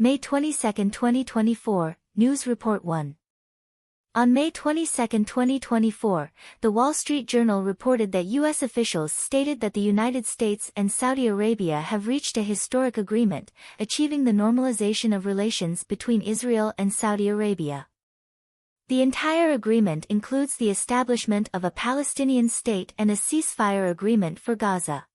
May 22, 2024, News Report 1. On May 22, 2024, The Wall Street Journal reported that U.S. officials stated that the United States and Saudi Arabia have reached a historic agreement, achieving the normalization of relations between Israel and Saudi Arabia. The entire agreement includes the establishment of a Palestinian state and a ceasefire agreement for Gaza.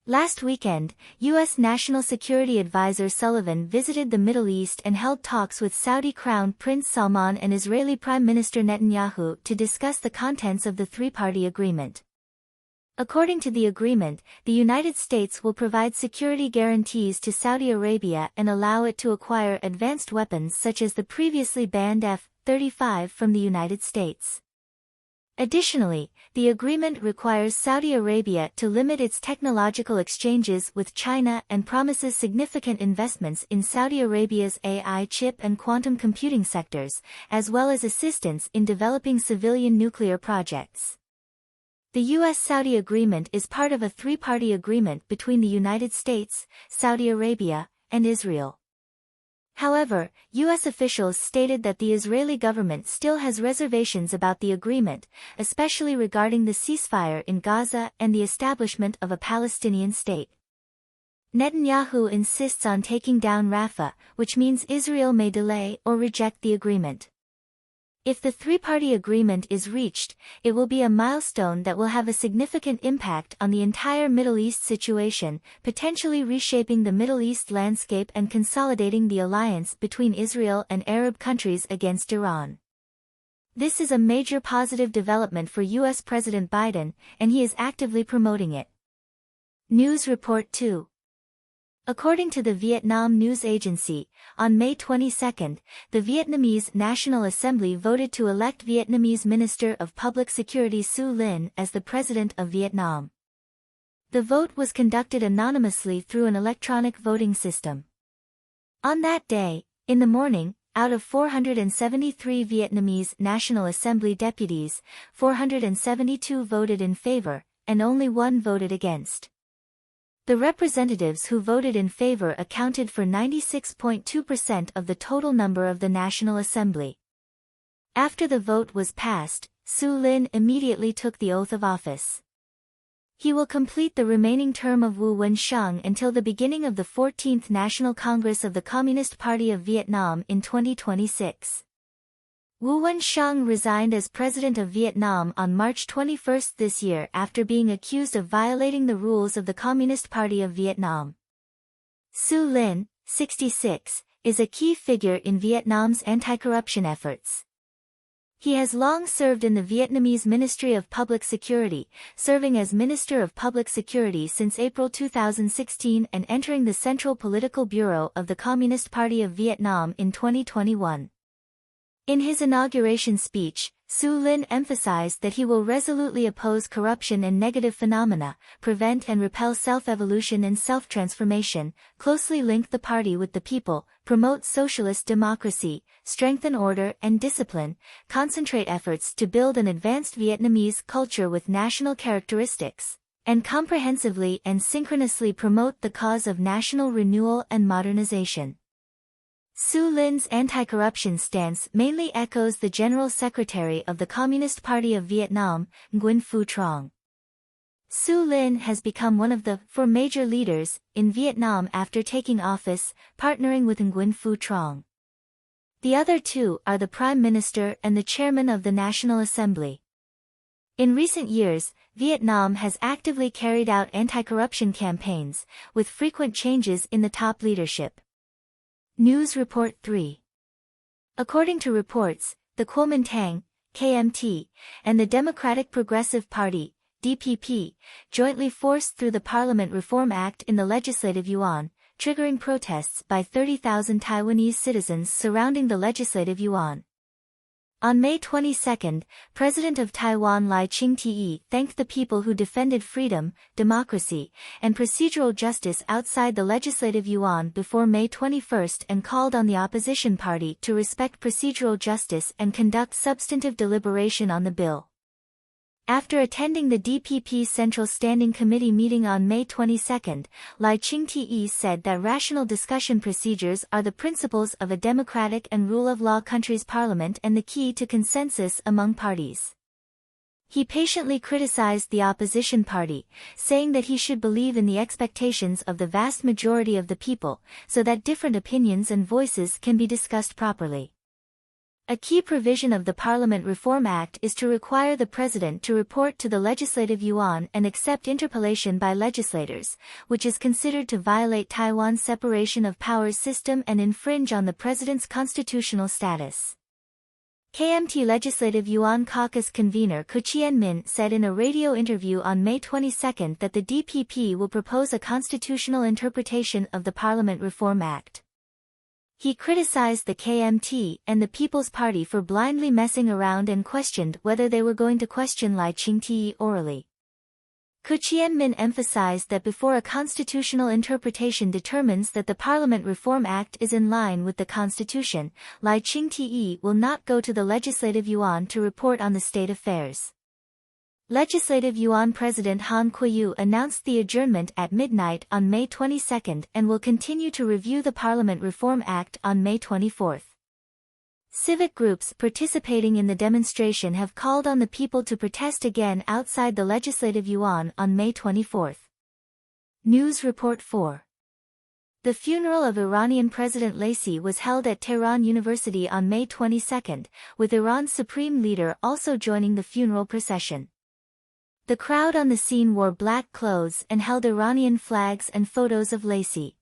Last weekend, U.S. National Security Advisor Sullivan visited the Middle East and held talks with Saudi Crown Prince Salman and Israeli Prime Minister Netanyahu to discuss the contents of the three-party agreement. According to the agreement, the United States will provide security guarantees to Saudi Arabia and allow it to acquire advanced weapons such as the previously banned F-35 from the United States. Additionally, the agreement requires Saudi Arabia to limit its technological exchanges with China and promises significant investments in Saudi Arabia's AI chip and quantum computing sectors, as well as assistance in developing civilian nuclear projects. The U.S.-Saudi agreement is part of a three-party agreement between the United States, Saudi Arabia, and Israel. However, U.S. officials stated that the Israeli government still has reservations about the agreement, especially regarding the ceasefire in Gaza and the establishment of a Palestinian state. Netanyahu insists on taking down Rafah, which means Israel may delay or reject the agreement. If the three-party agreement is reached, it will be a milestone that will have a significant impact on the entire Middle East situation, potentially reshaping the Middle East landscape and consolidating the alliance between Israel and Arab countries against Iran. This is a major positive development for U.S. President Biden, and he is actively promoting it. News Report 2. According to the Vietnam News Agency, on May 22, the Vietnamese National Assembly voted to elect Vietnamese Minister of Public Security Su Lin as the President of Vietnam. The vote was conducted anonymously through an electronic voting system. On that day, in the morning, out of 473 Vietnamese National Assembly deputies, 472 voted in favor, and only one voted against. The representatives who voted in favor accounted for 96.2% of the total number of the National Assembly. After the vote was passed, Su Lin immediately took the oath of office. He will complete the remaining term of Wu Wen-sheng until the beginning of the 14th National Congress of the Communist Party of Vietnam in 2026. Wu Wen-sheng resigned as President of Vietnam on March 21 this year after being accused of violating the rules of the Communist Party of Vietnam. Su Lin, 66, is a key figure in Vietnam's anti-corruption efforts. He has long served in the Vietnamese Ministry of Public Security, serving as Minister of Public Security since April 2016 and entering the Central Political Bureau of the Communist Party of Vietnam in 2021. In his inauguration speech, Su Lin emphasized that he will resolutely oppose corruption and negative phenomena, prevent and repel self-evolution and self-transformation, closely link the party with the people, promote socialist democracy, strengthen order and discipline, concentrate efforts to build an advanced Vietnamese culture with national characteristics, and comprehensively and synchronously promote the cause of national renewal and modernization. Su Lin's anti-corruption stance mainly echoes the General Secretary of the Communist Party of Vietnam, Nguyen Phu Trong. Su Lin has become one of the four major leaders in Vietnam after taking office, partnering with Nguyen Phu Trong. The other two are the Prime Minister and the Chairman of the National Assembly. In recent years, Vietnam has actively carried out anti-corruption campaigns, with frequent changes in the top leadership. News Report 3. According to reports, the Kuomintang, KMT, and the Democratic Progressive Party, DPP, jointly forced through the Parliament Reform Act in the Legislative Yuan, triggering protests by 30,000 Taiwanese citizens surrounding the Legislative Yuan. On May 22, President of Taiwan Lai Ching-te thanked the people who defended freedom, democracy, and procedural justice outside the Legislative Yuan before May 21 and called on the opposition party to respect procedural justice and conduct substantive deliberation on the bill. After attending the DPP Central Standing Committee meeting on May 22, Lai Ching-te said that rational discussion procedures are the principles of a democratic and rule-of-law country's parliament and the key to consensus among parties. He patiently criticized the opposition party, saying that he should believe in the expectations of the vast majority of the people, so that different opinions and voices can be discussed properly. A key provision of the Parliament Reform Act is to require the President to report to the Legislative Yuan and accept interpellation by legislators, which is considered to violate Taiwan's separation of powers system and infringe on the President's constitutional status. KMT Legislative Yuan Caucus convener Ko Chien-min said in a radio interview on May 22 that the DPP will propose a constitutional interpretation of the Parliament Reform Act. He criticized the KMT and the People's Party for blindly messing around and questioned whether they were going to question Lai Ching-te orally. Ko Chien-min emphasized that before a constitutional interpretation determines that the Parliament Reform Act is in line with the Constitution, Lai Ching-te will not go to the Legislative Yuan to report on the state affairs. Legislative Yuan President Han Kuo-yu announced the adjournment at midnight on May 22 and will continue to review the Parliament Reform Act on May 24. Civic groups participating in the demonstration have called on the people to protest again outside the Legislative Yuan on May 24. News Report 4. The funeral of Iranian President Raisi was held at Tehran University on May 22, with Iran's supreme leader also joining the funeral procession. The crowd on the scene wore black clothes and held Iranian flags and photos of Raisi.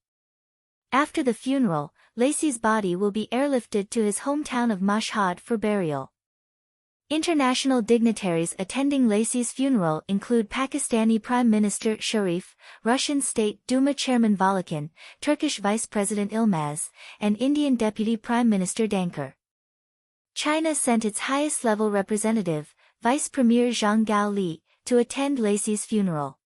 After the funeral, Raisi's body will be airlifted to his hometown of Mashhad for burial. International dignitaries attending Raisi's funeral include Pakistani Prime Minister Sharif, Russian State Duma Chairman Volokhin, Turkish Vice President Ilmaz, and Indian Deputy Prime Minister Dankar. China sent its highest-level representative, Vice Premier Zhang Gaoli, to attend Raisi's funeral.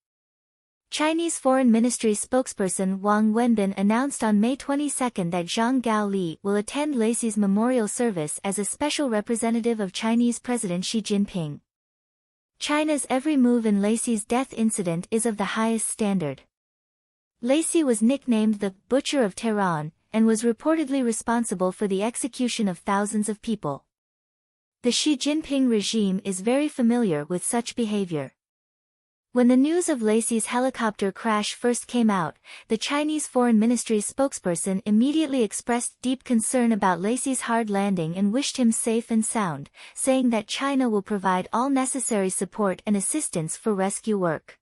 Chinese Foreign Ministry spokesperson Wang Wenbin announced on May 22 that Zhang Gaoli will attend Raisi's memorial service as a special representative of Chinese President Xi Jinping. China's every move in Raisi's death incident is of the highest standard. Raisi was nicknamed the Butcher of Tehran and was reportedly responsible for the execution of thousands of people. The Xi Jinping regime is very familiar with such behavior. When the news of Raisi's helicopter crash first came out, the Chinese Foreign Ministry spokesperson immediately expressed deep concern about Raisi's hard landing and wished him safe and sound, saying that China will provide all necessary support and assistance for rescue work.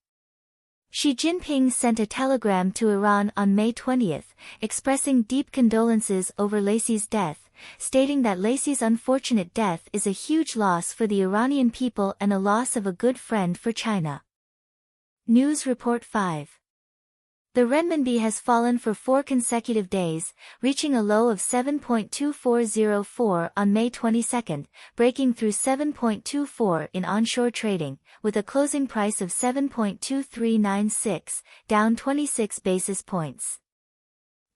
Xi Jinping sent a telegram to Iran on May 20, expressing deep condolences over Raisi's death, stating that Raisi's unfortunate death is a huge loss for the Iranian people and a loss of a good friend for China. News Report 5. The renminbi has fallen for 4 consecutive days, reaching a low of 7.2404 on May 22, breaking through 7.24 in onshore trading, with a closing price of 7.2396, down 26 basis points.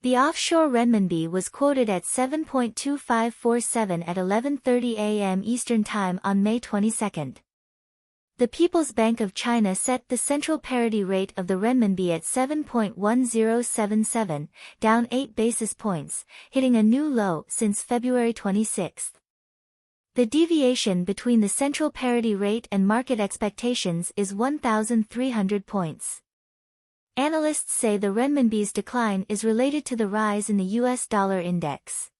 The offshore renminbi was quoted at 7.2547 at 11:30 a.m. Eastern Time on May 22. The People's Bank of China set the central parity rate of the renminbi at 7.1077, down 8 basis points, hitting a new low since February 26. The deviation between the central parity rate and market expectations is 1,300 points. Analysts say the renminbi's decline is related to the rise in the US dollar index.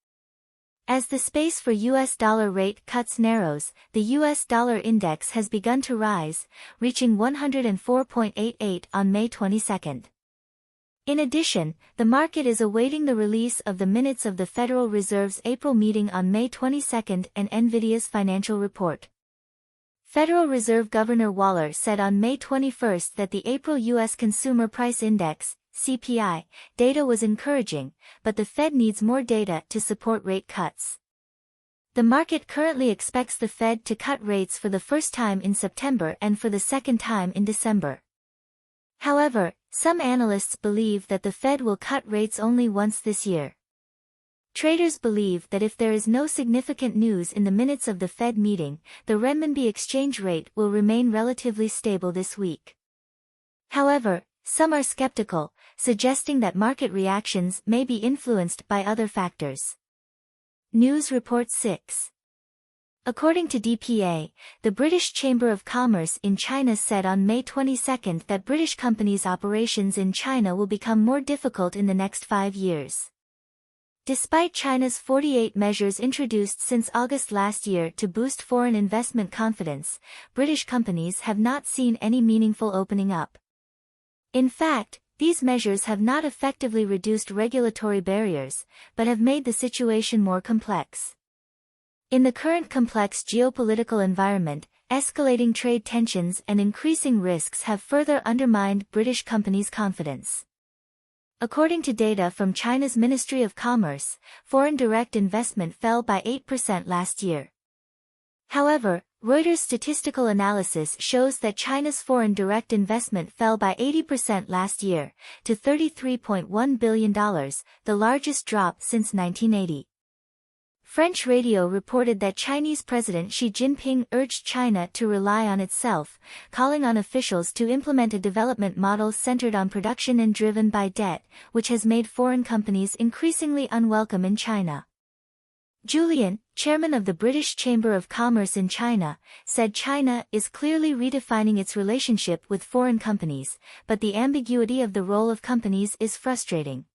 As the space for US dollar rate cuts narrows, the US dollar index has begun to rise, reaching 104.88 on May 22. In addition, the market is awaiting the release of the minutes of the Federal Reserve's April meeting on May 22 and Nvidia's financial report. Federal Reserve Governor Waller said on May 21 that the April U.S. Consumer Price Index, CPI, data was encouraging, but the Fed needs more data to support rate cuts. The market currently expects the Fed to cut rates for the first time in September and for the second time in December. However, some analysts believe that the Fed will cut rates only once this year. Traders believe that if there is no significant news in the minutes of the Fed meeting, the renminbi exchange rate will remain relatively stable this week. However, some are skeptical, suggesting that market reactions may be influenced by other factors. News Report 6. According to DPA, the British Chamber of Commerce in China said on May 22 that British companies' operations in China will become more difficult in the next 5 years. Despite China's 48 measures introduced since August last year to boost foreign investment confidence, British companies have not seen any meaningful opening up. In fact, these measures have not effectively reduced regulatory barriers, but have made the situation more complex. In the current complex geopolitical environment, escalating trade tensions and increasing risks have further undermined British companies' confidence. According to data from China's Ministry of Commerce, foreign direct investment fell by 8% last year. However, Reuters' statistical analysis shows that China's foreign direct investment fell by 80% last year, to $33.1 billion, the largest drop since 1980. French radio reported that Chinese President Xi Jinping urged China to rely on itself, calling on officials to implement a development model centered on production and driven by debt, which has made foreign companies increasingly unwelcome in China. Julian, chairman of the British Chamber of Commerce in China, said China is clearly redefining its relationship with foreign companies, but the ambiguity of the role of companies is frustrating.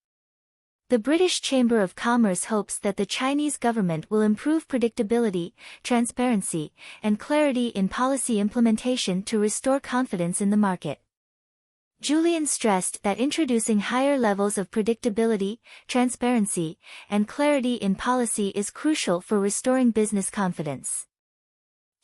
The British Chamber of Commerce hopes that the Chinese government will improve predictability, transparency, and clarity in policy implementation to restore confidence in the market. Julian stressed that introducing higher levels of predictability, transparency, and clarity in policy is crucial for restoring business confidence.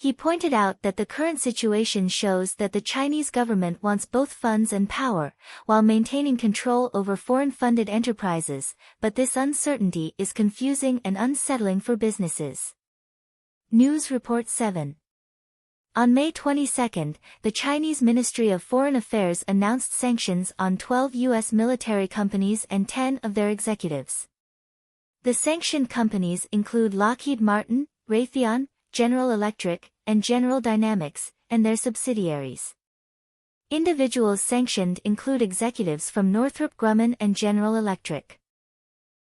He pointed out that the current situation shows that the Chinese government wants both funds and power, while maintaining control over foreign-funded enterprises, but this uncertainty is confusing and unsettling for businesses. News Report 7. On May 22, the Chinese Ministry of Foreign Affairs announced sanctions on 12 U.S. military companies and 10 of their executives. The sanctioned companies include Lockheed Martin, Raytheon, General Electric, and General Dynamics, and their subsidiaries. Individuals sanctioned include executives from Northrop Grumman and General Electric.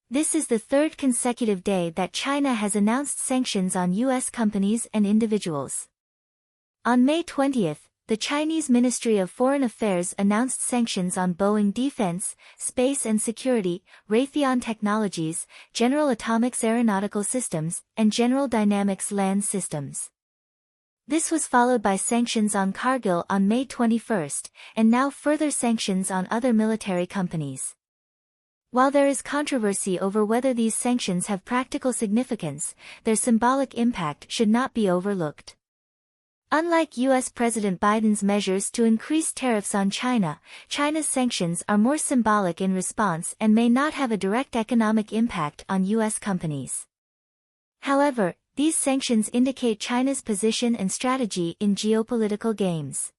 This is the third consecutive day that China has announced sanctions on U.S. companies and individuals. On May 20, the Chinese Ministry of Foreign Affairs announced sanctions on Boeing Defense, Space and Security, Raytheon Technologies, General Atomics Aeronautical Systems, and General Dynamics Land Systems. This was followed by sanctions on Cargill on May 21, and now further sanctions on other military companies. While there is controversy over whether these sanctions have practical significance, their symbolic impact should not be overlooked. Unlike U.S. President Biden's measures to increase tariffs on China, China's sanctions are more symbolic in response and may not have a direct economic impact on U.S. companies. However, these sanctions indicate China's position and strategy in geopolitical games.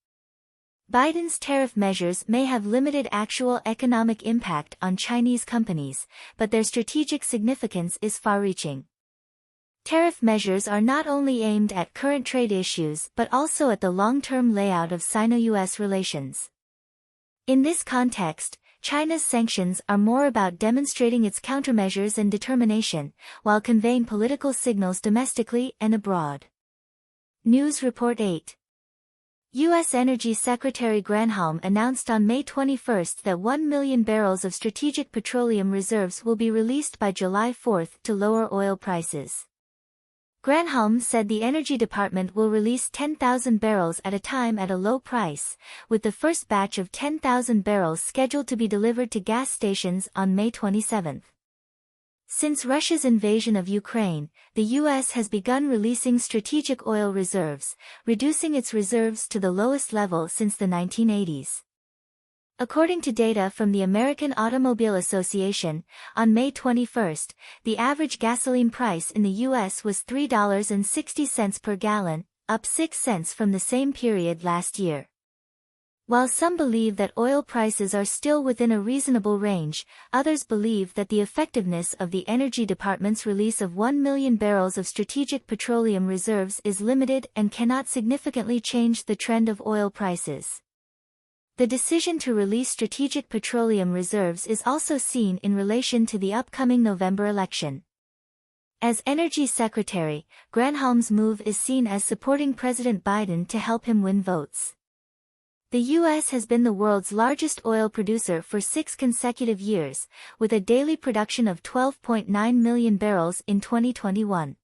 Biden's tariff measures may have limited actual economic impact on Chinese companies, but their strategic significance is far-reaching. Tariff measures are not only aimed at current trade issues but also at the long-term layout of Sino-US relations. In this context, China's sanctions are more about demonstrating its countermeasures and determination, while conveying political signals domestically and abroad. News Report 8. U.S. Energy Secretary Granholm announced on May 21 that 1 million barrels of strategic petroleum reserves will be released by July 4 to lower oil prices. Granholm said the Energy Department will release 10,000 barrels at a time at a low price, with the first batch of 10,000 barrels scheduled to be delivered to gas stations on May 27. Since Russia's invasion of Ukraine, the U.S. has begun releasing strategic oil reserves, reducing its reserves to the lowest level since the 1980s. According to data from the American Automobile Association, on May 21, the average gasoline price in the U.S. was $3.60 per gallon, up 6 cents from the same period last year. While some believe that oil prices are still within a reasonable range, others believe that the effectiveness of the Energy Department's release of 1 million barrels of strategic petroleum reserves is limited and cannot significantly change the trend of oil prices. The decision to release strategic petroleum reserves is also seen in relation to the upcoming November election. As Energy Secretary, Granholm's move is seen as supporting President Biden to help him win votes. The U.S. has been the world's largest oil producer for 6 consecutive years, with a daily production of 12.9 million barrels in 2021.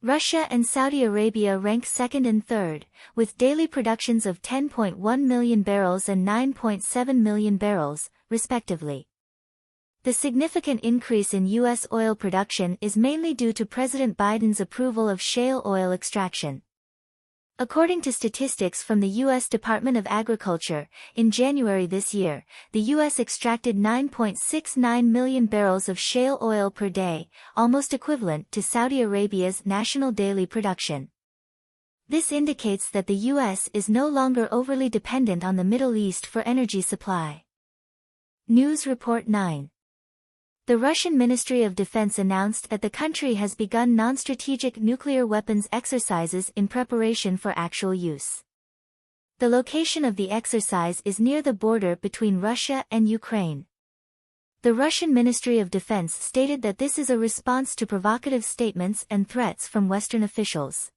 Russia and Saudi Arabia rank second and third, with daily productions of 10.1 million barrels and 9.7 million barrels, respectively. The significant increase in U.S. oil production is mainly due to President Biden's approval of shale oil extraction. According to statistics from the U.S. Department of Agriculture, in January this year, the U.S. extracted 9.69 million barrels of shale oil per day, almost equivalent to Saudi Arabia's national daily production. This indicates that the U.S. is no longer overly dependent on the Middle East for energy supply. News Report 9. The Russian Ministry of Defense announced that the country has begun non-strategic nuclear weapons exercises in preparation for actual use. The location of the exercise is near the border between Russia and Ukraine. The Russian Ministry of Defense stated that this is a response to provocative statements and threats from Western officials.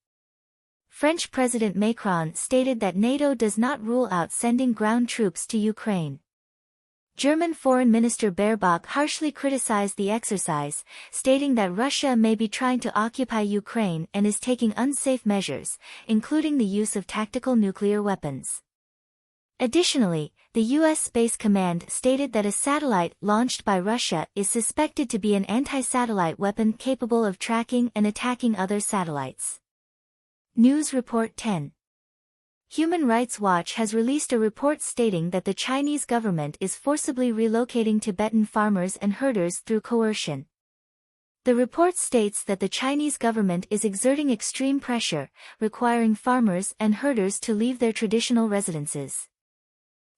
French President Macron stated that NATO does not rule out sending ground troops to Ukraine. German Foreign Minister Baerbock harshly criticized the exercise, stating that Russia may be trying to occupy Ukraine and is taking unsafe measures, including the use of tactical nuclear weapons. Additionally, the U.S. Space Command stated that a satellite launched by Russia is suspected to be an anti-satellite weapon capable of tracking and attacking other satellites. News Report 10. Human Rights Watch has released a report stating that the Chinese government is forcibly relocating Tibetan farmers and herders through coercion. The report states that the Chinese government is exerting extreme pressure, requiring farmers and herders to leave their traditional residences.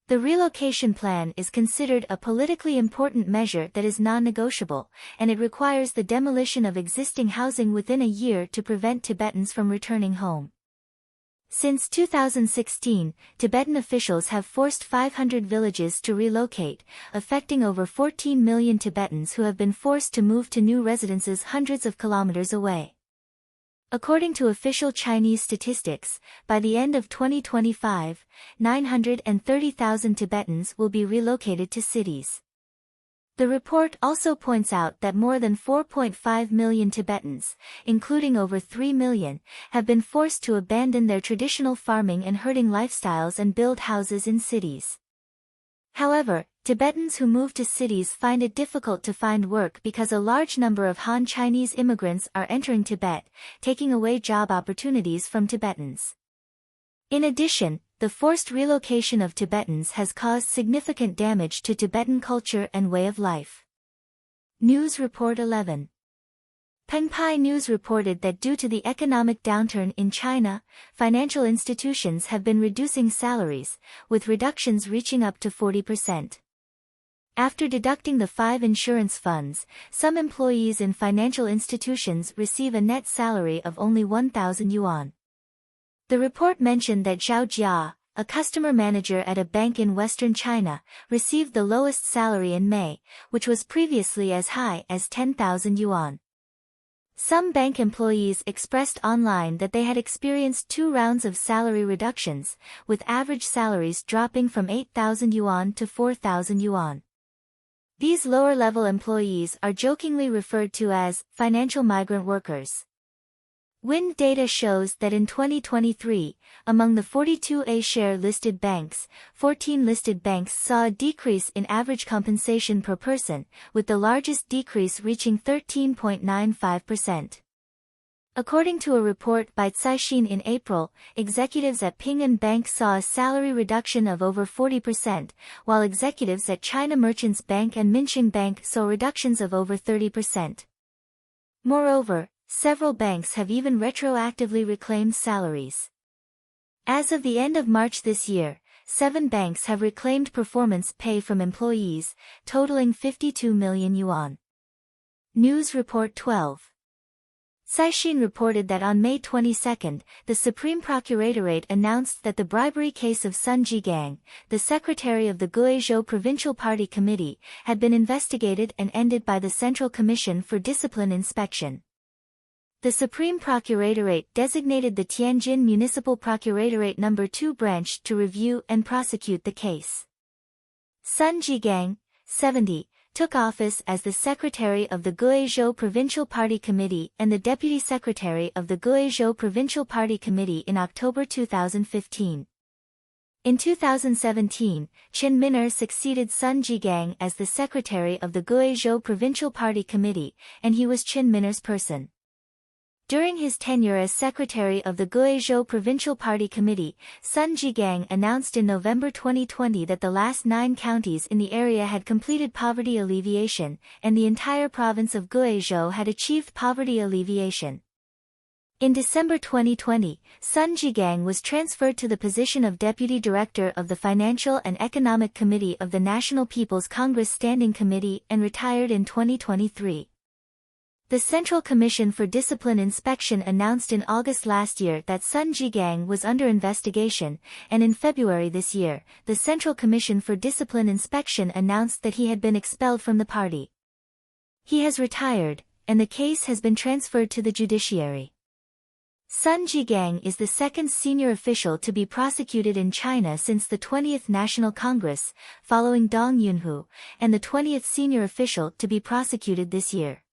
The relocation plan is considered a politically important measure that is non-negotiable, and it requires the demolition of existing housing within a year to prevent Tibetans from returning home. Since 2016, Tibetan officials have forced 500 villages to relocate, affecting over 14 million Tibetans who have been forced to move to new residences hundreds of kilometers away. According to official Chinese statistics, by the end of 2025, 930,000 Tibetans will be relocated to cities. The report also points out that more than 4.5 million Tibetans, including over 3 million, have been forced to abandon their traditional farming and herding lifestyles and build houses in cities. However, Tibetans who move to cities find it difficult to find work because a large number of Han Chinese immigrants are entering Tibet, taking away job opportunities from Tibetans. In addition, the forced relocation of Tibetans has caused significant damage to Tibetan culture and way of life. News Report 11. Pengpai News reported that due to the economic downturn in China, financial institutions have been reducing salaries, with reductions reaching up to 40%. After deducting the 5 insurance funds, some employees in financial institutions receive a net salary of only 1,000 yuan. The report mentioned that Zhao Jia, a customer manager at a bank in western China, received the lowest salary in May, which was previously as high as 10,000 yuan. Some bank employees expressed online that they had experienced 2 rounds of salary reductions, with average salaries dropping from 8,000 yuan to 4,000 yuan. These lower-level employees are jokingly referred to as financial migrant workers. Wind data shows that in 2023, among the 42 A-share listed banks, 14 listed banks saw a decrease in average compensation per person, with the largest decrease reaching 13.95%. According to a report by Caixin in April, executives at Ping An Bank saw a salary reduction of over 40%, while executives at China Merchants Bank and Minsheng Bank saw reductions of over 30%. Moreover, several banks have even retroactively reclaimed salaries. As of the end of March this year, 7 banks have reclaimed performance pay from employees, totaling 52 million yuan. News Report 12. Caixin reported that on May 22, the Supreme Procuratorate announced that the bribery case of Sun Jigang, the secretary of the Guizhou Provincial Party Committee, had been investigated and ended by the Central Commission for Discipline Inspection. The Supreme Procuratorate designated the Tianjin Municipal Procuratorate No. 2 branch to review and prosecute the case. Sun Jigang, 70, took office as the secretary of the Guizhou Provincial Party Committee and the deputy secretary of the Guizhou Provincial Party Committee in October 2015. In 2017, Chen Min'er succeeded Sun Jigang as the secretary of the Guizhou Provincial Party Committee, and he was Chen Min'er's person. During his tenure as secretary of the Guizhou Provincial Party Committee, Sun Jigang announced in November 2020 that the last 9 counties in the area had completed poverty alleviation, and the entire province of Guizhou had achieved poverty alleviation. In December 2020, Sun Jigang was transferred to the position of Deputy Director of the Financial and Economic Committee of the National People's Congress Standing Committee and retired in 2023. The Central Commission for Discipline Inspection announced in August last year that Sun Jigang was under investigation, and in February this year, the Central Commission for Discipline Inspection announced that he had been expelled from the party. He has retired, and the case has been transferred to the judiciary. Sun Jigang is the second senior official to be prosecuted in China since the 20th National Congress, following Dong Yunhu, and the 20th senior official to be prosecuted this year.